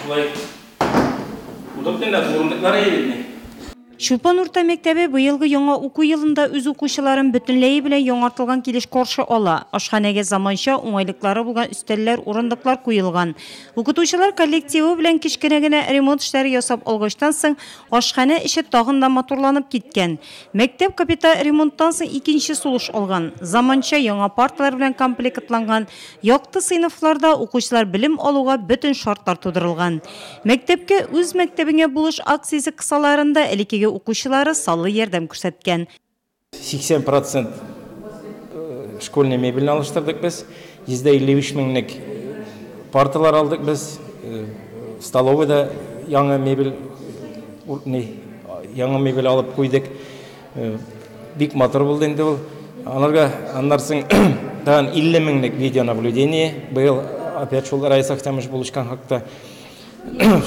Шулай удобный урындыклар ебетне. Шулпан урта мектебе быйылгы яңа уку йылында үз укучыларын бөтенләй белән яңартылган килеш каршы ала. Ашханәгә заманча уңайлыклары булган өстәлләр, урындыклар куелган. Укытучылар коллективы белән кичкенә генә ремонт эшләре ясап алгачтан соң ашханә эше тагын да матурланып киткән. Мәктәп капиталь ремонттан соң икенче сулыш алган. Заманча яңа парталар белән комплектланган. Якты сыйныфларда укучылар белем алуга бөтен шартлар тудырылган. Мәктәпкә үз мәктәбеңә булыш акциясе кысаларында элекеге укучылары саллы ярдәм күрсәткән. 80% школьный мебель алыштырдык без. 153 меңлек парталар алдык без. Столовыйда яңа мебель алып куйдык. Бик матур булды инде ул. Аннан соң тагын 50 меңлек видеонаблюдение. Быел опять шул Райса Ахтамыш булышкан хакта.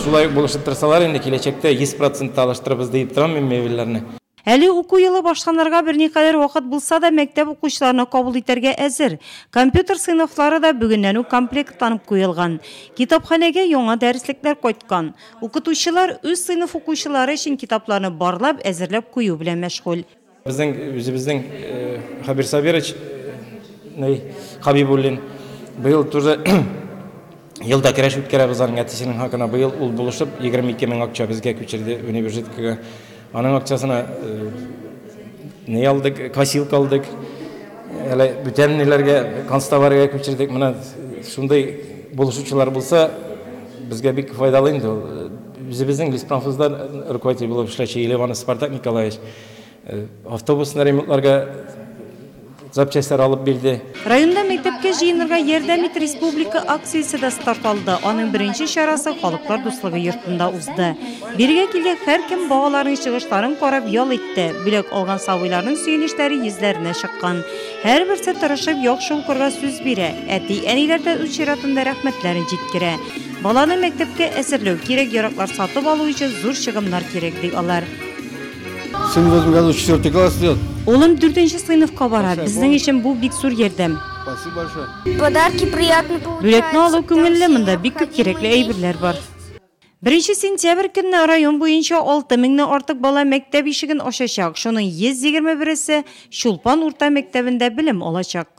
Шулай булышып торсалар, инде киләчәктә 100% алыштырабыз дип торам мен мебельләрне. Әле уку йылы башланырга берникадәр вакыт булса да, мәктәп укучыларына кабул итәргә әзер. Компьютер сыйныфлары да бүгеннән үк комплектланып куелган. Китапханәгә яңа дәреслекләр кайткан. Укытучылар үз сыйныф укучылары өчен китапларны барлап, әзерләп кую белән мәшгуль. Безнең Хабир Сабирович Хабибуллин быел тоже елда кереш үткәрәбез аның әтисенең хакына. Быел ул булышып 22 мең акча безгә күчерде университетка. Аның акчасына не алдык, косилка алдык. Әле бүтән ниләргә, констоварга күчердек. Менә шундай булышучылар булса, безгә бик файдалы инде ул. Безнең Лиспромхозда руководитель булып эшләүче Елеван Спартак Николаевич автобусны ремонтларга запчастьлар алып бирде. Районда мәктәпкә җыенырга ярдәм ит республика акциясе дә старт алды. Аның беренче чарасы Халыклар дуслыгы йортында узды. Биргә килгән һәркем багаларның чыгышларын карап ял итте. Бүләк алган сабыйларның сөенечләре йөзләренә чыккан. Һәрберсе тырышып яхшы укырга сүз бирә. Әти-әниләр дә үз чиратында рәхмәтләрен җиткерә. Баланы мәктәпкә әзерләү кирәк, яраклар сатып алу өчен зур чыгымнар кирәк ди алар. Сын в этом году 4 класс идет. Улым 4-нче сыйныфка бара. Безнең өчен бу бик зур ярдәм. Спасибо большое. Подарки приятно получать. Бүләкне алу күңелле, монда бик күп кирәкле әйберләр бар. 1 сентябрь көнне район буенча 6 меңнән артык бала мәктәп ишеген ачачак. Шуның 121-се Шулпан урта мәктәбендә белем алачак.